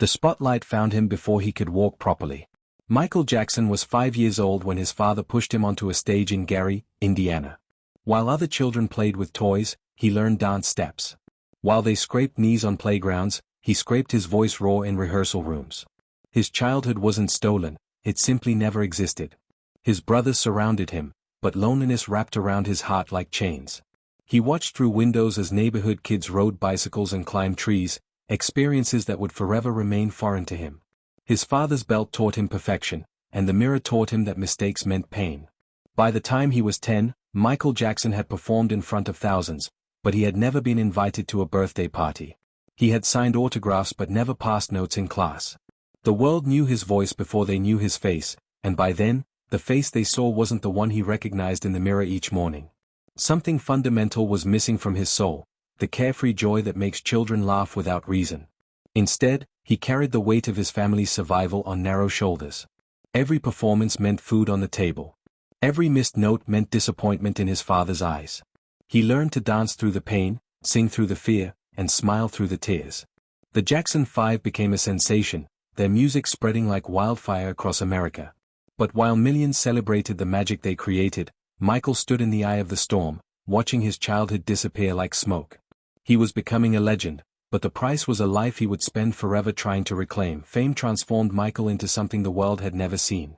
The spotlight found him before he could walk properly. Michael Jackson was 5 years old when his father pushed him onto a stage in Gary, Indiana. While other children played with toys, he learned dance steps. While they scraped knees on playgrounds, he scraped his voice raw in rehearsal rooms. His childhood wasn't stolen, it simply never existed. His brothers surrounded him, but loneliness wrapped around his heart like chains. He watched through windows as neighborhood kids rode bicycles and climbed trees, experiences that would forever remain foreign to him. His father's belt taught him perfection, and the mirror taught him that mistakes meant pain. By the time he was 10, Michael Jackson had performed in front of thousands, but he had never been invited to a birthday party. He had signed autographs but never passed notes in class. The world knew his voice before they knew his face, and by then, the face they saw wasn't the one he recognized in the mirror each morning. Something fundamental was missing from his soul, the carefree joy that makes children laugh without reason. Instead, he carried the weight of his family's survival on narrow shoulders. Every performance meant food on the table. Every missed note meant disappointment in his father's eyes. He learned to dance through the pain, sing through the fear, and smile through the tears. The Jackson 5 became a sensation, their music spreading like wildfire across America. But while millions celebrated the magic they created, Michael stood in the eye of the storm, watching his childhood disappear like smoke. He was becoming a legend, but the price was a life he would spend forever trying to reclaim. Fame transformed Michael into something the world had never seen.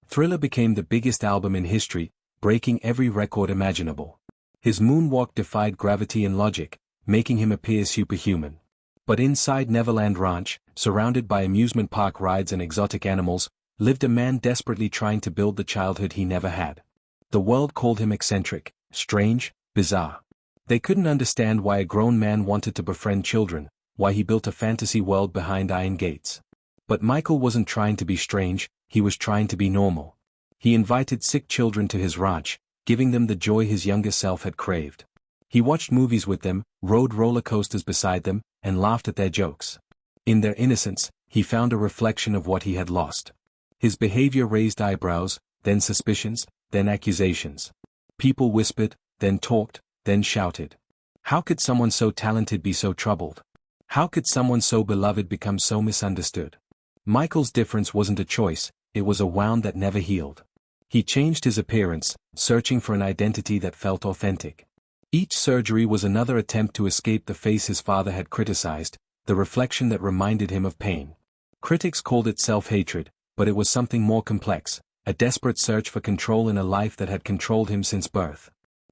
Thriller became the biggest album in history, breaking every record imaginable. His moonwalk defied gravity and logic, making him appear superhuman. But inside Neverland Ranch, surrounded by amusement park rides and exotic animals, lived a man desperately trying to build the childhood he never had. The world called him eccentric, strange, bizarre. They couldn't understand why a grown man wanted to befriend children, why he built a fantasy world behind iron gates. But Michael wasn't trying to be strange, he was trying to be normal. He invited sick children to his ranch, giving them the joy his younger self had craved. He watched movies with them, rode roller coasters beside them, and laughed at their jokes. In their innocence, he found a reflection of what he had lost. His behavior raised eyebrows, then suspicions, then accusations. People whispered, then talked, then shouted. How could someone so talented be so troubled? How could someone so beloved become so misunderstood? Michael's difference wasn't a choice, it was a wound that never healed. He changed his appearance, searching for an identity that felt authentic. Each surgery was another attempt to escape the face his father had criticized, the reflection that reminded him of pain. Critics called it self-hatred, but it was something more complex, a desperate search for control in a life that had controlled him since birth.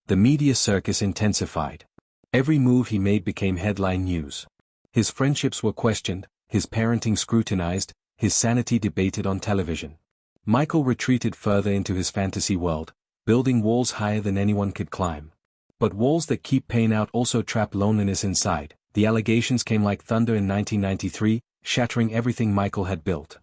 The media circus intensified. Every move he made became headline news. His friendships were questioned, his parenting scrutinized, his sanity debated on television. Michael retreated further into his fantasy world, building walls higher than anyone could climb. But walls that keep pain out also trap loneliness inside. The allegations came like thunder in 1993, shattering everything Michael had built.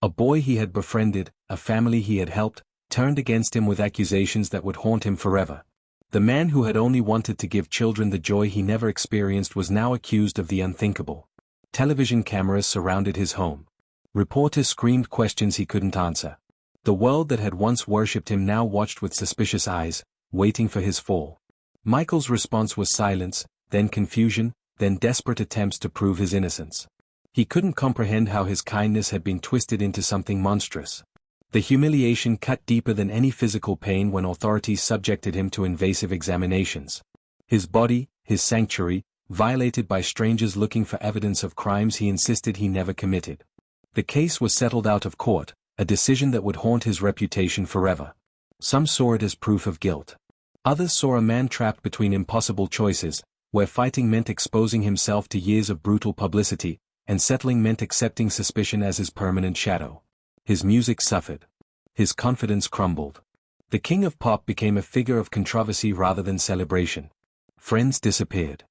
A boy he had befriended, a family he had helped, turned against him with accusations that would haunt him forever. The man who had only wanted to give children the joy he never experienced was now accused of the unthinkable. Television cameras surrounded his home. Reporters screamed questions he couldn't answer. The world that had once worshipped him now watched with suspicious eyes, waiting for his fall. Michael's response was silence, then confusion, then desperate attempts to prove his innocence. He couldn't comprehend how his kindness had been twisted into something monstrous. The humiliation cut deeper than any physical pain when authorities subjected him to invasive examinations. His body, his sanctuary, violated by strangers looking for evidence of crimes he insisted he never committed. The case was settled out of court, a decision that would haunt his reputation forever. Some saw it as proof of guilt. Others saw a man trapped between impossible choices, where fighting meant exposing himself to years of brutal publicity, and settling meant accepting suspicion as his permanent shadow. His music suffered. His confidence crumbled. The king of pop became a figure of controversy rather than celebration. Friends disappeared.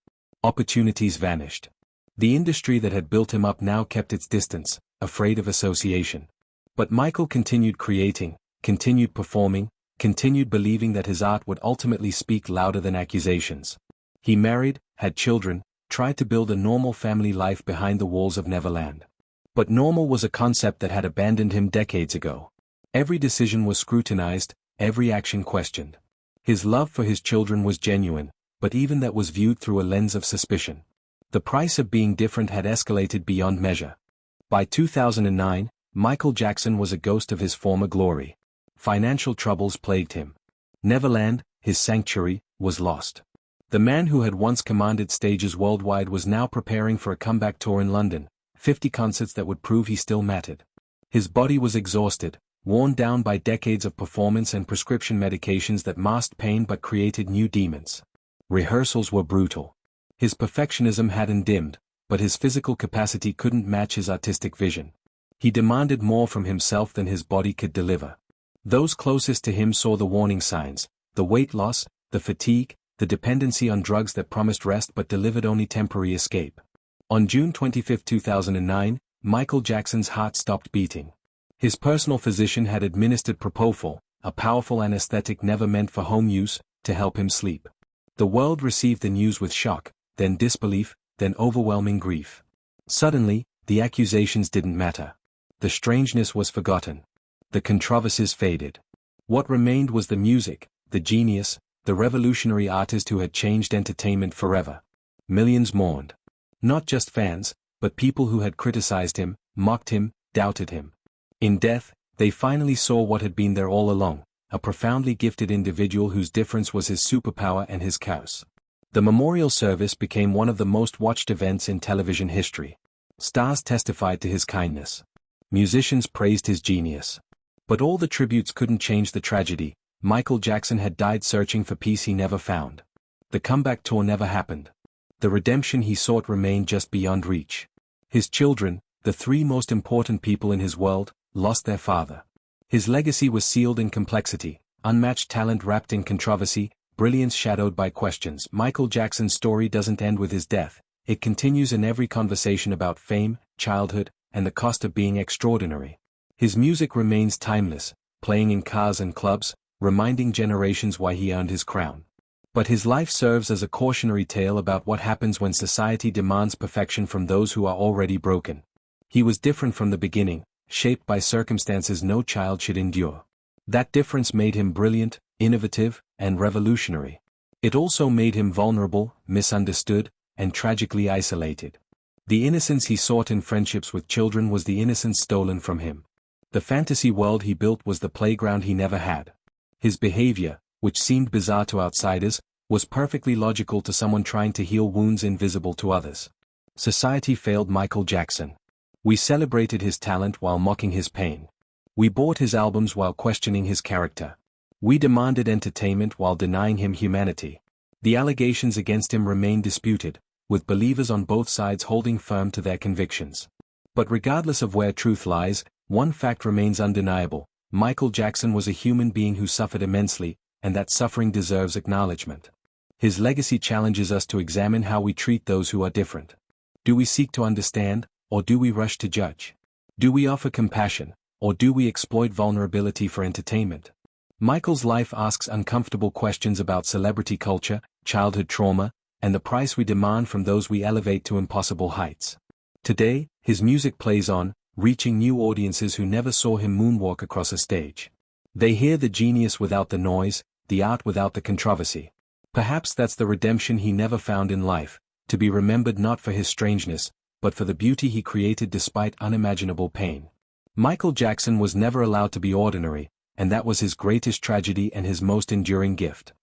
Opportunities vanished. The industry that had built him up now kept its distance, afraid of association. But Michael continued creating, continued performing, continued believing that his art would ultimately speak louder than accusations. He married, had children, tried to build a normal family life behind the walls of Neverland. But normal was a concept that had abandoned him decades ago. Every decision was scrutinized, every action questioned. His love for his children was genuine, but even that was viewed through a lens of suspicion. The price of being different had escalated beyond measure. By 2009, Michael Jackson was a ghost of his former glory. Financial troubles plagued him. Neverland, his sanctuary, was lost. The man who had once commanded stages worldwide was now preparing for a comeback tour in London, 50 concerts that would prove he still mattered. His body was exhausted, worn down by decades of performance and prescription medications that masked pain but created new demons. Rehearsals were brutal. His perfectionism hadn't dimmed, but his physical capacity couldn't match his artistic vision. He demanded more from himself than his body could deliver. Those closest to him saw the warning signs: the weight loss, the fatigue, the dependency on drugs that promised rest but delivered only temporary escape. On June 25, 2009, Michael Jackson's heart stopped beating. His personal physician had administered propofol, a powerful anesthetic never meant for home use, to help him sleep. The world received the news with shock, then disbelief, then overwhelming grief. Suddenly, the accusations didn't matter. The strangeness was forgotten. The controversies faded. What remained was the music, the genius, the revolutionary artist who had changed entertainment forever. Millions mourned. Not just fans, but people who had criticized him, mocked him, doubted him. In death, they finally saw what had been there all along: a profoundly gifted individual whose difference was his superpower and his chaos. The memorial service became one of the most watched events in television history. Stars testified to his kindness. Musicians praised his genius. But all the tributes couldn't change the tragedy. Michael Jackson had died searching for peace he never found. The comeback tour never happened. The redemption he sought remained just beyond reach. His children, the three most important people in his world, lost their father. His legacy was sealed in complexity, unmatched talent wrapped in controversy, brilliance shadowed by questions. Michael Jackson's story doesn't end with his death. It continues in every conversation about fame, childhood, and the cost of being extraordinary. His music remains timeless, playing in cars and clubs, reminding generations why he earned his crown. But his life serves as a cautionary tale about what happens when society demands perfection from those who are already broken. He was different from the beginning, shaped by circumstances no child should endure. That difference made him brilliant, innovative, and revolutionary. It also made him vulnerable, misunderstood, and tragically isolated. The innocence he sought in friendships with children was the innocence stolen from him. The fantasy world he built was the playground he never had. His behavior, which seemed bizarre to outsiders, was perfectly logical to someone trying to heal wounds invisible to others. Society failed Michael Jackson. We celebrated his talent while mocking his pain. We bought his albums while questioning his character. We demanded entertainment while denying him humanity. The allegations against him remain disputed, with believers on both sides holding firm to their convictions. But regardless of where truth lies, one fact remains undeniable: Michael Jackson was a human being who suffered immensely, and that suffering deserves acknowledgement. His legacy challenges us to examine how we treat those who are different. Do we seek to understand, or do we rush to judge? Do we offer compassion, or do we exploit vulnerability for entertainment? Michael's life asks uncomfortable questions about celebrity culture, childhood trauma, and the price we demand from those we elevate to impossible heights. Today, his music plays on, reaching new audiences who never saw him moonwalk across a stage. They hear the genius without the noise, the art without the controversy. Perhaps that's the redemption he never found in life, to be remembered not for his strangeness, but for the beauty he created despite unimaginable pain. Michael Jackson was never allowed to be ordinary, and that was his greatest tragedy and his most enduring gift.